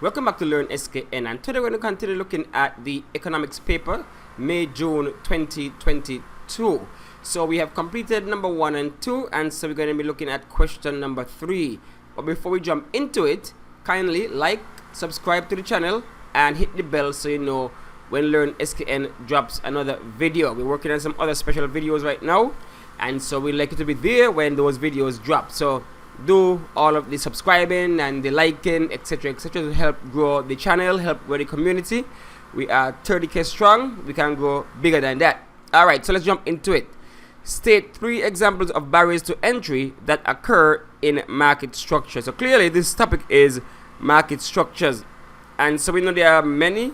Welcome back to Learn SKN, and today we're going to continue looking at the economics paper, May-June 2022. So we have completed number 1 and 2, and so we're going to be looking at question number 3. But before we jump into it, kindly like, subscribe to the channel, and hit the bell so you know when Learn SKN drops another video. We're working on some other special videos right now, and so we'd like you to be there when those videos drop. So do all of the subscribing and the liking, etc., to help grow the channel, help grow the community. We are 30k strong. We can grow bigger than that. Alright, so let's jump into it. State 3 examples of barriers to entry that occur in market structure. So clearly this topic is market structures, and so we know there are many.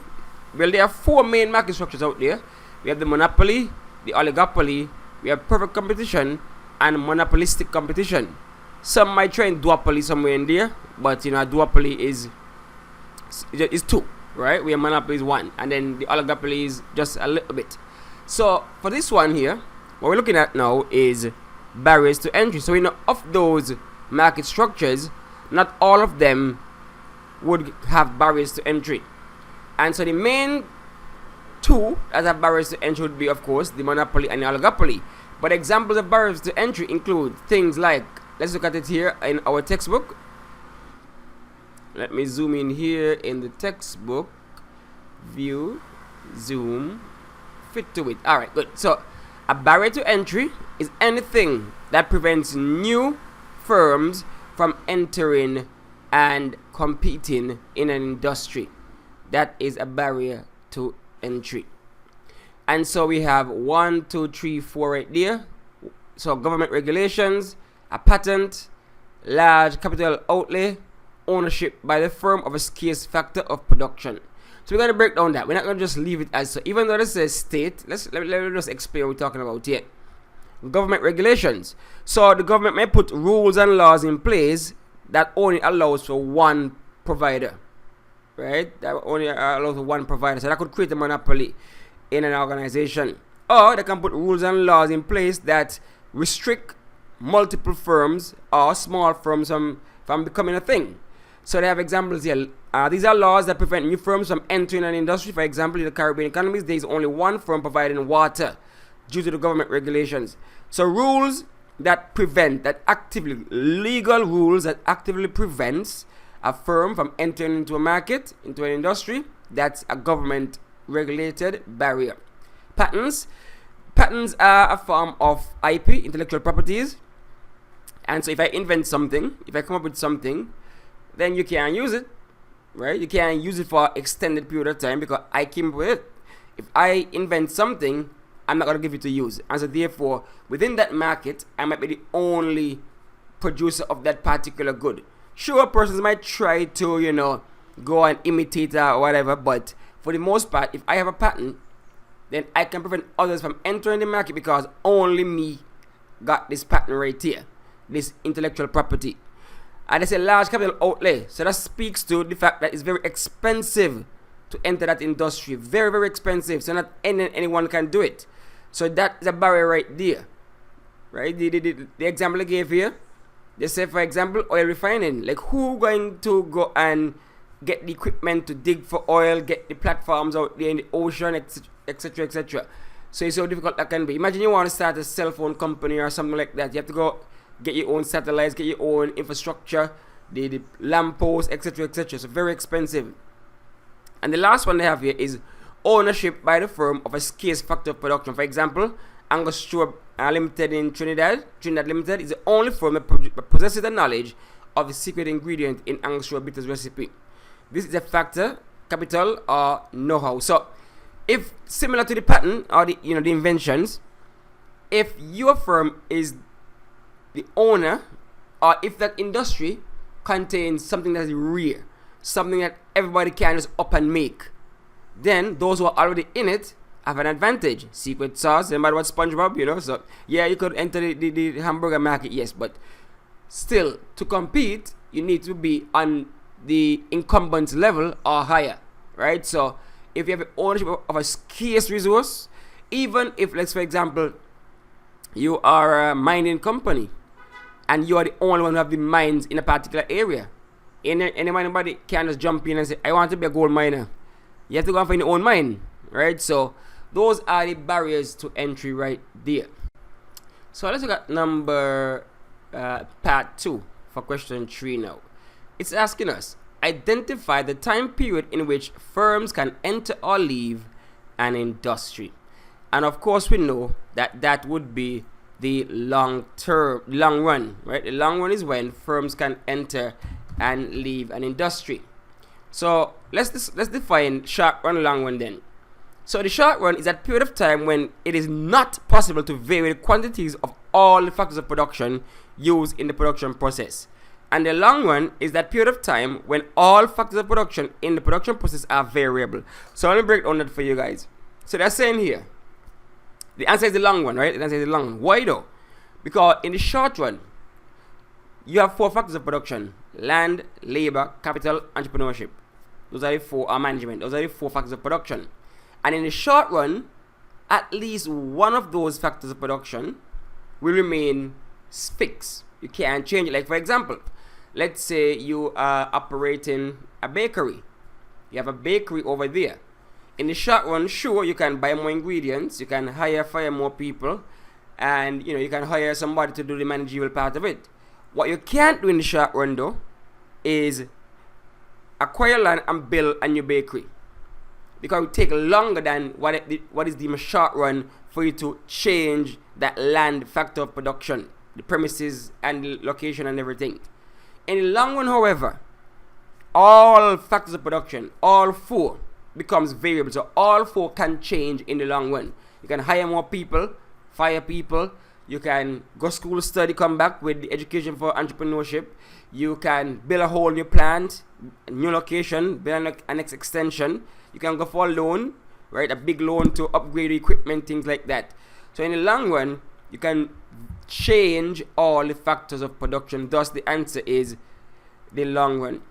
Well, there are 4 main market structures out there. We have the monopoly, the oligopoly, we have perfect competition, and monopolistic competition. Some might try and duopoly somewhere in there, but you know, a duopoly is 2, right? Where monopoly is 1, and then the oligopoly is just a little bit. So for this one here, what we're looking at now is barriers to entry. So we know of those market structures, not all of them would have barriers to entry. And so the main 2 that have barriers to entry would be, of course, the monopoly and the oligopoly. But examples of barriers to entry include things like, let's look at it here in our textbook. Let me zoom in here in the textbook. View, zoom, fit to it. Alright, good. So a barrier to entry is anything that prevents new firms from entering and competing in an industry. That is a barrier to entry. And so we have 1, 2, 3, 4 right there. So government regulations, a patent, large capital outlay, ownership by the firm of a scarce factor of production. So we're going to break down that. We're not going to just leave it as so. Even though this says state, let me just explain what we're talking about here. Government regulations. So the government may put rules and laws in place that only allows for one provider, right? That only allows for one provider. So that could create a monopoly in an organization. Or they can put rules and laws in place that restrict multiple firms or small firms from becoming a thing. So they have examples here. These are laws that prevent new firms from entering an industry. For example, in the Caribbean economies, there is only one firm providing water due to the government regulations. So rules that prevent, legal rules that actively prevents a firm from entering into a market, into an industry, that's a government regulated barrier. Patents are a form of IP, intellectual properties. And so if I invent something, if I come up with something, then you can't use it, right? You can't use it for an extended period of time because I came up with it. If I invent something, I'm not going to give it to use. And so therefore, within that market, I might be the only producer of that particular good. Sure, persons might try to, you know, go and imitate or whatever, but for the most part, if I have a patent, then I can prevent others from entering the market because only me got this patent right here, this intellectual property. And it's a large capital outlay, so that speaks to the fact that it's very expensive to enter that industry. Very, very expensive, so not anyone can do it. So that is a barrier right there, right? The example I gave here, they say, for example, oil refining. Like, who going to go and get the equipment to dig for oil, get the platforms out there in the ocean, etc. So it's so difficult that can be. Imagine you want to start a cell phone company or something like that. You have to go get your own satellites, get your own infrastructure, the lampposts, etc. So very expensive. And the last one they have here is ownership by the firm of a scarce factor of production. For example, Angostura Limited in Trinidad Limited is the only firm that possesses the knowledge of the secret ingredient in Angostura Bitters recipe. This is a factor, capital, or know-how. So if similar to the patent or the inventions, if your firm is the owner, or if that industry contains something that is rare, something that everybody can just up and make, then those who are already in it have an advantage. Secret sauce, remember what SpongeBob, you know? So yeah, you could enter the hamburger market, yes, but still, to compete, you need to be on the incumbent's level or higher, right? So if you have ownership of a scarce resource, even if, let's for example, you are a mining company and you are the only one who have the mines in a particular area, Anybody can just jump in and say, I want to be a gold miner. You have to go and find your own mine, right? So those are the barriers to entry right there. So let's look at part 2 for question 3 now. It's asking us, identify the time period in which firms can enter or leave an industry. And of course we know that that would be the long run, right? The long run is when firms can enter and leave an industry. So let's define short run, long run then. So the short run is that period of time when it is not possible to vary the quantities of all the factors of production used in the production process. And the long run is that period of time when all factors of production in the production process are variable. So let me break down that for you guys. So they're saying here, the answer is the long one, right? The answer is the long one. Why though? Because in the short run, you have 4 factors of production: land, labor, capital, entrepreneurship. Those are the 4, management. Those are the 4 factors of production. And in the short run, at least one of those factors of production will remain fixed. You can't change it. Like for example, let's say you are operating a bakery. You have a bakery over there. In the short run, sure, you can buy more ingredients, you can fire more people, and you can hire somebody to do the managerial part of it. What you can't do in the short run though is acquire land and build a new bakery, because it will take longer than what is the short run for you to change that land factor of production, the premises and the location and everything. In the long run, however, all factors of production, all 4, becomes variable. So all 4 can change in the long run. You can hire more people, fire people. You can go school study, come back with the education for entrepreneurship. You can build a whole new plant, a new location, build an next extension. You can go for a loan, right? A big loan to upgrade equipment, things like that. So in the long run, you can change all the factors of production. Thus, the answer is the long run.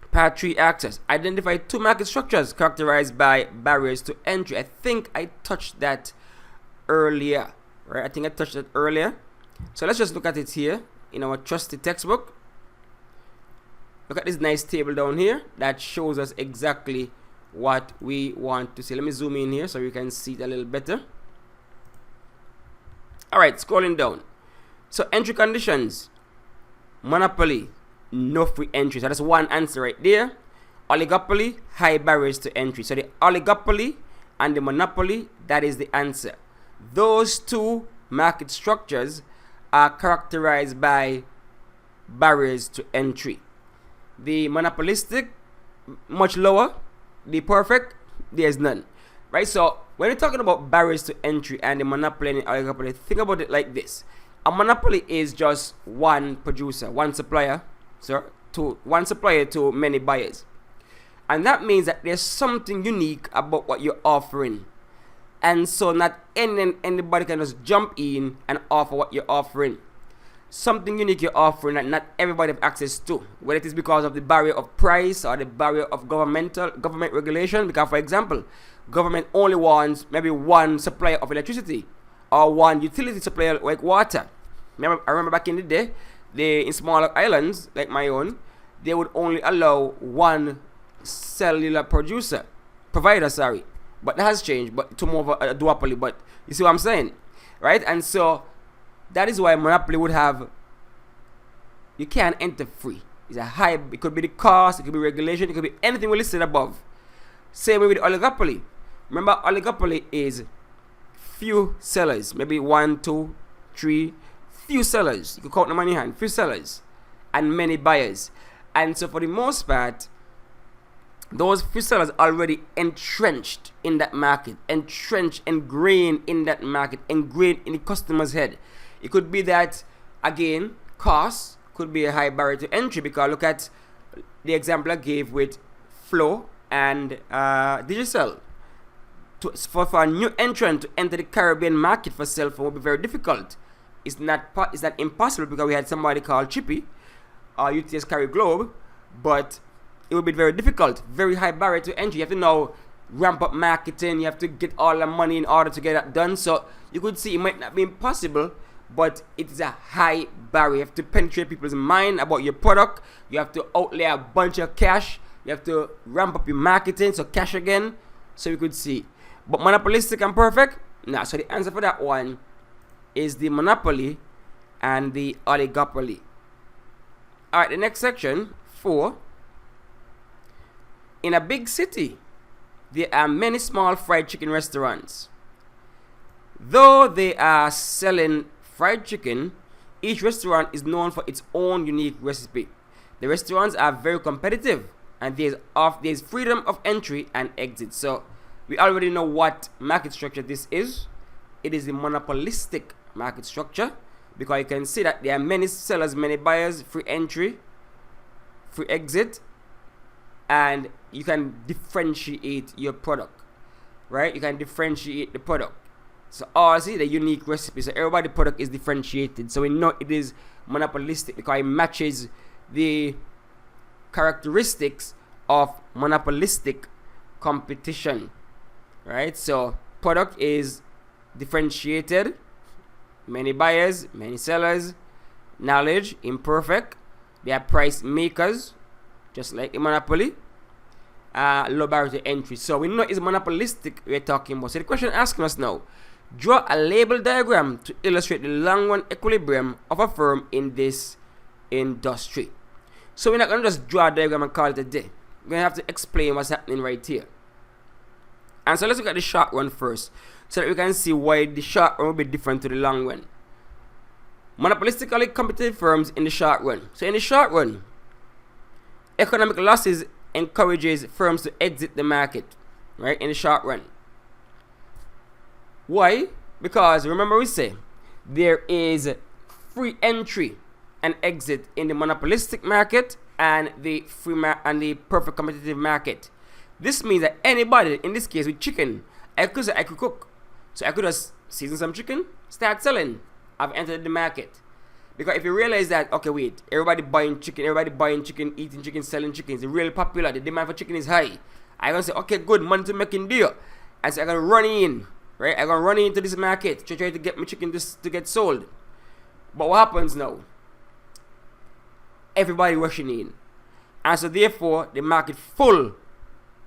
Part 3 access. Identify 2 market structures characterized by barriers to entry. I think I touched that earlier, right? So let's just look at it here in our trusty textbook. Look at this nice table down here that shows us exactly what we want to see. Let me zoom in here so you can see it a little better. Alright, scrolling down. So entry conditions: monopoly, no free entry. So that's one answer right there. Oligopoly, high barriers to entry. So the oligopoly and the monopoly, that is the answer. Those 2 market structures are characterized by barriers to entry. The monopolistic, much lower. The perfect, there's none. Right? So when you're talking about barriers to entry and the monopoly and the oligopoly, think about it like this. A monopoly is just one producer, one supplier, to many buyers. And that means that there's something unique about what you're offering. And so not anybody can just jump in and offer what you're offering. Something unique you're offering that not everybody have access to, whether it is because of the barrier of price or the barrier of government regulation. Because for example, government only wants maybe one supplier of electricity or one utility supplier like water. I remember back in the day, in smaller islands like my own, they would only allow one cellular provider, but that has changed, but to more of a duopoly. But you see what I'm saying, right? And so that is why monopoly would have, you can't enter free. It's a high, it could be the cost, it could be regulation, it could be anything we listed above. Same way with oligopoly. Remember, oligopoly is few sellers, maybe 1, 2, 3, few sellers. You could count them on your hand, few sellers and many buyers. And so for the most part, those few sellers already entrenched in that market, ingrained in that market, ingrained in the customer's head. It could be that, again, cost could be a high barrier to entry, because look at the example I gave with Flow and Digicel. For a new entrant to enter the Caribbean market for cell phone would be very difficult. It's not impossible, because we had somebody called Chippy, UTS Carry Globe, but it would be very difficult, very high barrier to entry. You have to now ramp up marketing, you have to get all the money in order to get that done. So you could see it might not be impossible, but it is a high barrier. You have to penetrate people's mind about your product. You have to outlay a bunch of cash. You have to ramp up your marketing, so cash again, so you could see. But monopolistic and perfect? Nah, so the answer for that one is the monopoly and the oligopoly. Alright, the next section, 4. In a big city, there are many small fried chicken restaurants. Though they are selling fried chicken, each restaurant is known for its own unique recipe. The restaurants are very competitive, and there's freedom of entry and exit. So we already know what market structure this is. It is a monopolistic market structure, because you can see that there are many sellers, many buyers, free entry, free exit, and you can differentiate your product, right? You can differentiate the product. So see the unique recipe. So everybody's product is differentiated. So we know it is monopolistic because it matches the characteristics of monopolistic competition, right? So product is differentiated, many buyers, many sellers, knowledge imperfect, they are price makers, just like a monopoly, low barrier to entry. So we know it's monopolistic we're talking about. So the question asking us now, draw a label diagram to illustrate the long run equilibrium of a firm in this industry. So we're not going to just draw a diagram and call it a day. We're going to have to explain what's happening right here. And so let's look at the short run first, so that we can see why the short run will be different to the long run. Monopolistically competitive firms in the short run. So in the short run, economic losses encourages firms to exit the market, right, in the short run. Why? Because remember we say there is free entry and exit in the monopolistic market and the and the perfect competitive market. This means that anybody, in this case with chicken, I could cook. So I could just season some chicken, start selling. I've entered the market. Because if you realize that, okay, wait, everybody buying chicken, eating chicken, selling chicken, it's really popular. The demand for chicken is high. I'm going to say, okay, good, money to making deal. And so I'm going to run in, right? I'm going to run into this market to try to get my chicken to get sold. But what happens now? Everybody rushing in. And so therefore, the market full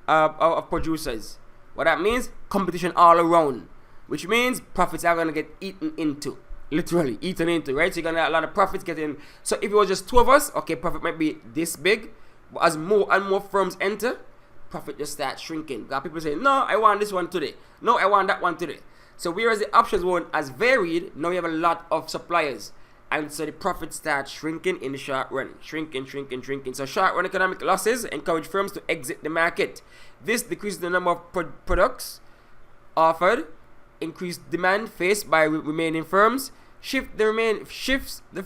of producers. What that means? Competition all around. Which means profits are going to get eaten into. Literally eaten into, right? So you're gonna have a lot of profits getting. So if it was just 2 of us, okay, profit might be this big. But as more and more firms enter, profit just starts shrinking. Got people say, no, I want this one today. No, I want that one today. So whereas the options weren't as varied, now we have a lot of suppliers. And so the profit starts shrinking in the short run. Shrinking. So short run economic losses encourage firms to exit the market. This decreases the number of products offered, increased demand faced by remaining firms, shifts the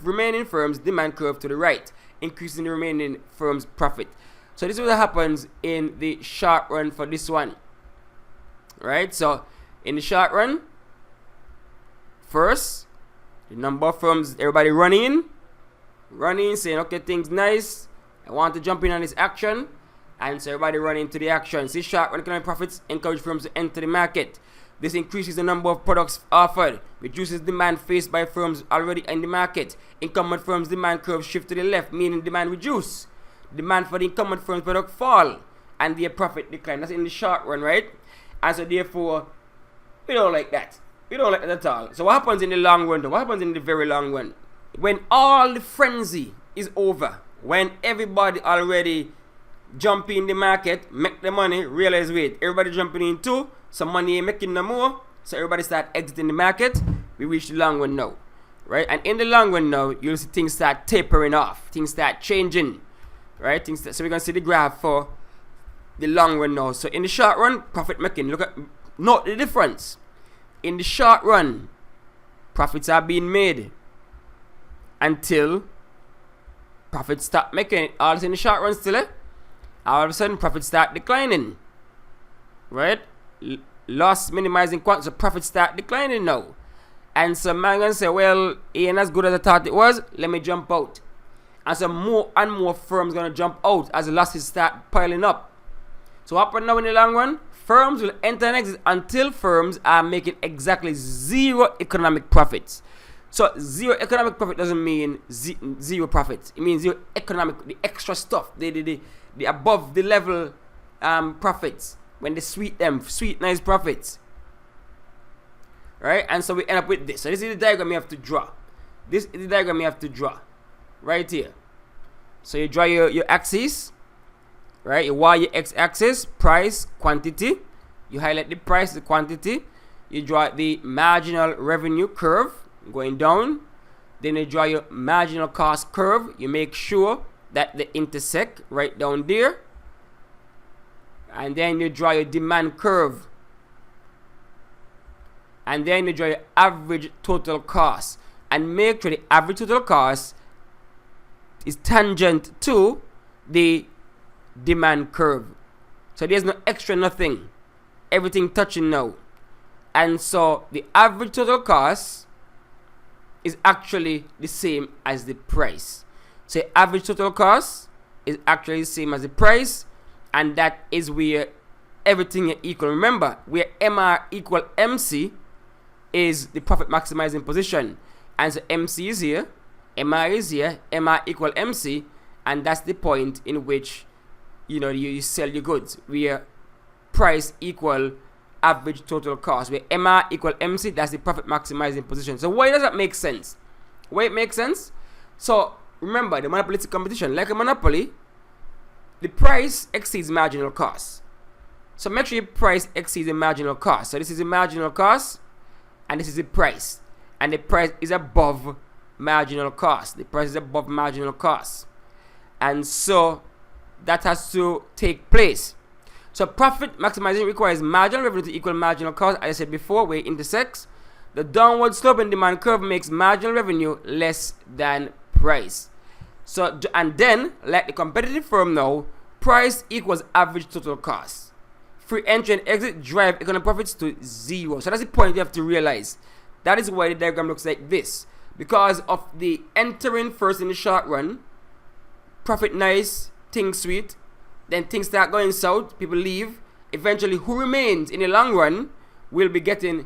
remaining firms' demand curve to the right, increasing the remaining firms' profit. So this is what happens in the short run for this one. Right? So in the short run, first, the number of firms, everybody running, saying, okay, things nice, I want to jump in on this action, and so everybody running into the action. See, short run economic profits encourage firms to enter the market. This increases the number of products offered, reduces demand faced by firms already in the market. Incumbent firms' demand curve shift to the left, meaning demand reduce. Demand for the incumbent firms' product fall, and their profit decline. That's in the short run, right? And so therefore, we don't like that. We don't like that at all. So what happens in the long run though? What happens in the very long run? When all the frenzy is over, when everybody already jump in the market, make the money, realize, wait, everybody jumping in too, some money ain't making no more, so everybody start exiting the market, we reach the long run now, right? And in the long run now, you'll see things start tapering off, things start changing, right? So we're going to see the graph for the long run now. So in the short run, profit making, note the difference. In the short run, profits are being made until profits stop making. All in the short run still, all of a sudden profits start declining, right? Loss minimizing quantity, so profits start declining now. And so man gonna say, well, it ain't as good as I thought it was, let me jump out. And so more and more firms gonna jump out as the losses start piling up. So what happens now in the long run? Firms will enter and exit until firms are making exactly zero economic profits. So zero economic profit doesn't mean zero profit. It means zero economic, the extra stuff, the above the level profits, when they sweet nice profits. Right? And so we end up with this. So this is the diagram you have to draw. This is the diagram you have to draw. Right here. So you draw your axis. Right? Your Y, your X axis, price, quantity. You highlight the price, the quantity. You draw the marginal revenue curve going down. Then you draw your marginal cost curve. You make sure that they intersect right down there. And then you draw your demand curve. And then you draw your average total cost. And make sure the average total cost is tangent to the demand curve. So there's no extra nothing. Everything touching now. And so the average total cost is actually the same as the price. So average total cost is actually the same as the price. And that is where everything is equal. Remember, where MR equal MC is the profit maximizing position. And so MC is here, MR is here, MR equal MC. And that's the point in which, you sell your goods. Where price equal average total cost. Where MR equal MC, that's the profit maximizing position. So why does that make sense? Why it makes sense? So remember, the monopolistic competition, like a monopoly, the price exceeds marginal cost. So make sure your price exceeds the marginal cost. So this is the marginal cost, and this is the price. And the price is above marginal cost. The price is above marginal cost. And so that has to take place. So profit maximization requires marginal revenue to equal marginal cost. As I said before, where it intersects. The downward slope in demand curve makes marginal revenue less than price. So, and then, like the competitive firm now, price equals average total cost. Free entry and exit drive economic profits to zero. So that's the point you have to realize. That is why the diagram looks like this. Because of the entering first in the short run, profit nice, things sweet, then things start going south, people leave. Eventually, who remains in the long run will be getting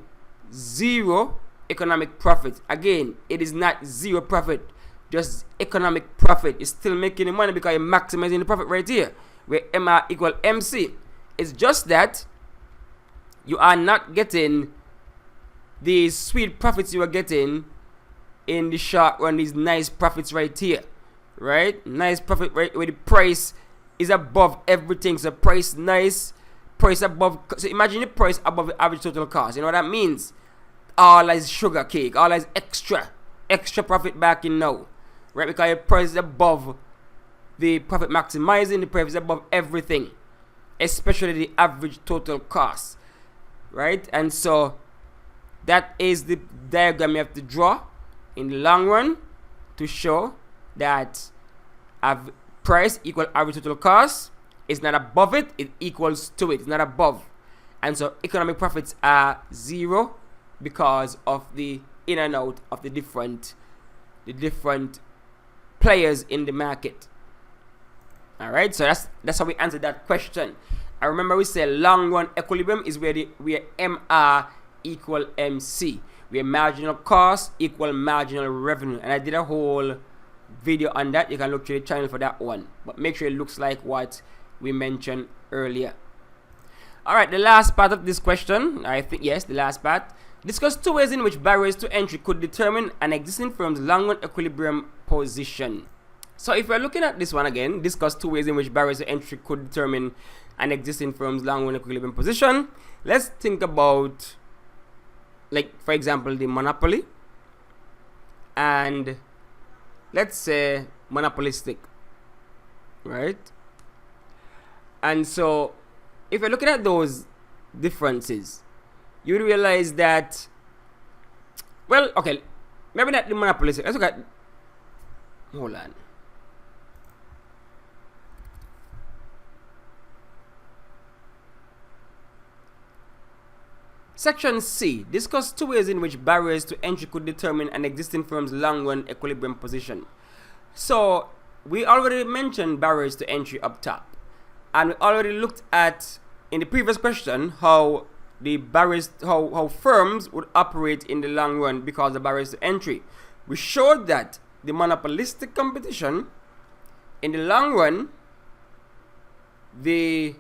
zero economic profit. Again, it is not zero profit, just economic profit. You're still making the money because you're maximizing the profit right here, where MR equal MC. It's just that you are not getting these sweet profits you are getting in the short run, these nice profits right here, right? Nice profit right where the price is above everything. So price nice, price above. So imagine the price above the average total cost. You know what that means? All is sugar cake, all is extra profit back in now, right? Because your price is above the profit maximizing, the price is above everything, especially the average total cost, right? And so that is the diagram you have to draw in the long run to show that price equal average total cost is not above it, it equals to it, it's not above. And so economic profits are zero because of the in and out of the different players in the market. All right, so that's how we answer that question. I remember we said long run equilibrium is where MR equal MC, where marginal cost equal marginal revenue, and I did a whole video on that. You can look to the channel for that one, but make sure it looks like what we mentioned earlier. All right, the last part of this question, I think yes, the last part. Discuss two ways in which barriers to entry could determine an existing firm's long run equilibrium position. So if we're looking at this one again, discuss two ways in which barriers to entry could determine an existing firm's long run equilibrium position. Let's think about, like, for example, the monopoly, and let's say monopolistic, right? And so if you're looking at those differences, you realize that, well, okay, maybe not the monopolistic. Let's look at, hold on. Section C. Discuss two ways in which barriers to entry could determine an existing firm's long-run equilibrium position. So, we already mentioned barriers to entry up top. And we already looked at, in the previous question, how the barriers, how firms would operate in the long run because of the barriers to entry. We showed that the monopolistic competition, in the long run, the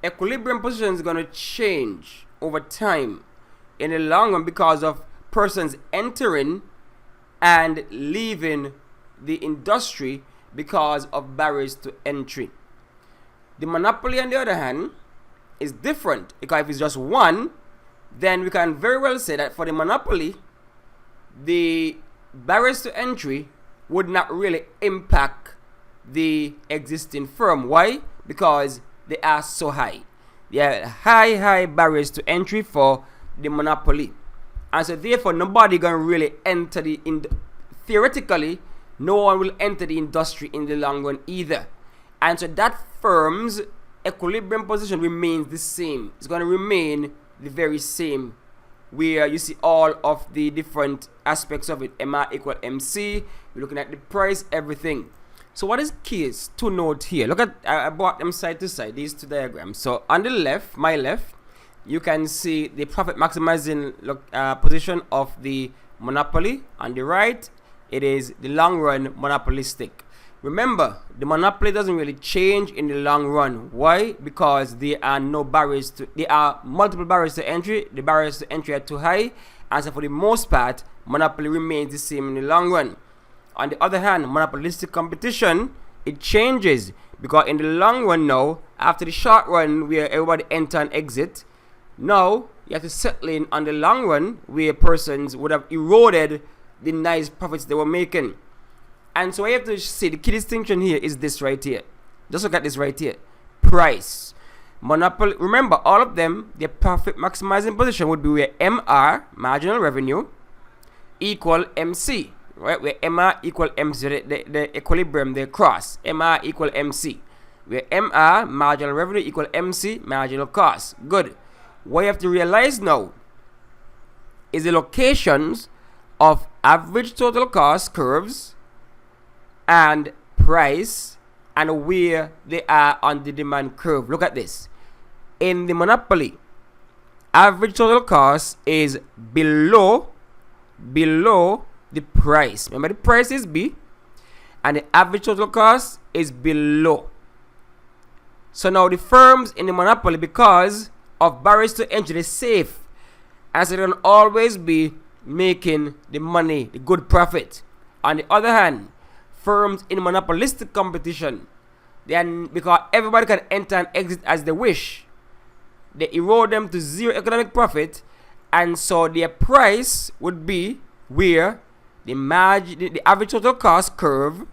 equilibrium position is going to change over time in the long run because of persons entering and leaving the industry because of barriers to entry. The monopoly, on the other hand, is different, because if it's just one, then we can very well say that for the monopoly, the barriers to entry would not really impact the existing firm. Why? Because they are so high. There are high barriers to entry for the monopoly, and so therefore nobody gonna really enter theoretically, no one will enter the industry in the long run either. And so that firm's equilibrium position remains the same. It's going to remain the very same, where you see all of the different aspects of it. MR equal MC. You're looking at the price, everything. So what is key is to note here. Look at, I brought them side to side, these two diagrams. So on the left, my left, you can see the profit maximizing position of the monopoly. On the right, it is the long run monopolistic. Remember, the monopoly doesn't really change in the long run. Why? Because there are multiple barriers to entry. The barriers to entry are too high, and so for the most part, monopoly remains the same in the long run. On the other hand, monopolistic competition, it changes, because in the long run now, after the short run where everybody enter and exit, now you have to settle in on the long run where persons would have eroded the nice profits they were making. And so I have to say the key distinction here is this right here. Just look at this right here. Price. Monopoly. Remember, all of them, their profit maximizing position would be where MR, marginal revenue, equal MC. Right? Where MR equal MC. The equilibrium, they cross. MR equal MC. Where MR, marginal revenue, equal MC, marginal cost. Good. What you have to realize now is the locations of average total cost curves and price, and where they are on the demand curve. Look at this. In the monopoly, average total cost is below the price. Remember, the price is B, and the average total cost is below. So now the firms in the monopoly, because of barriers to entry, they're safe, as they can always be making the money, the good profit. On the other hand, firms in monopolistic competition, then because everybody can enter and exit as they wish, they erode them to zero economic profit, and so their price would be where the average total cost curve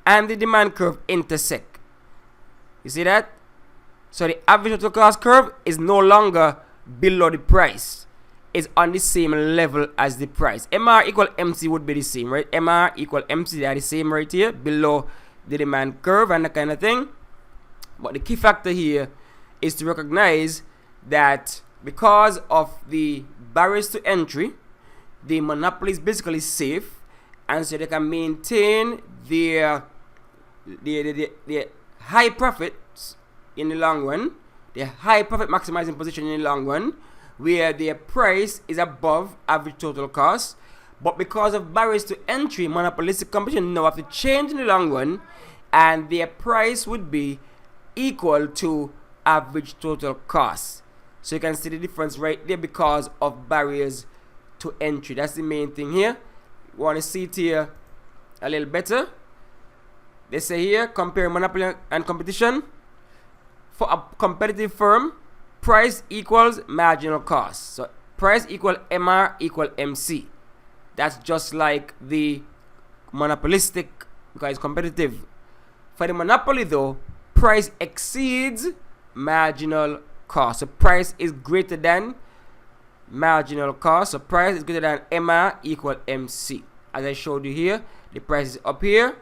and the demand curve intersect. You see that? So the average total cost curve is no longer below the price. Is on the same level as the price. MR equal MC would be the same, right? MR equal MC, they are the same right here, below the demand curve and that kind of thing. But the key factor here is to recognize that because of the barriers to entry, the monopoly is basically safe, and so they can maintain their high profits in the long run, their high profit maximizing position in the long run, where their price is above average total cost. But because of barriers to entry, monopolistic competition now have to change in the long run, and their price would be equal to average total cost. So you can see the difference right there because of barriers to entry. That's the main thing here. You want to see it here a little better. They say here, compare monopoly and competition. For a competitive firm, price equals marginal cost. So price equal MR equal MC. That's just like the monopolistic, because it's competitive. For the monopoly though, price exceeds marginal cost. So price is greater than marginal cost. So price is greater than MR equal MC. As I showed you here, the price is up here,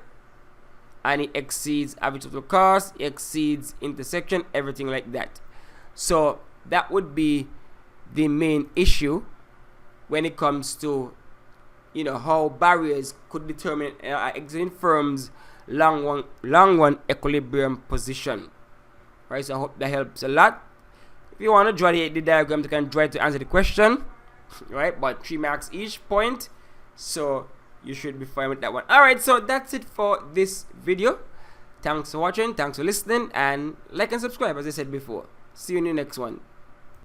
and it exceeds average total cost, it exceeds intersection, everything like that. So that would be the main issue when it comes to, how barriers could determine exiting firms' long run equilibrium position. Right, so I hope that helps a lot. If you want to draw the diagram, you can draw it to answer the question, right? But 3 marks each point, so you should be fine with that one. Alright, so that's it for this video. Thanks for watching, thanks for listening, and like and subscribe as I said before. See you in the next one.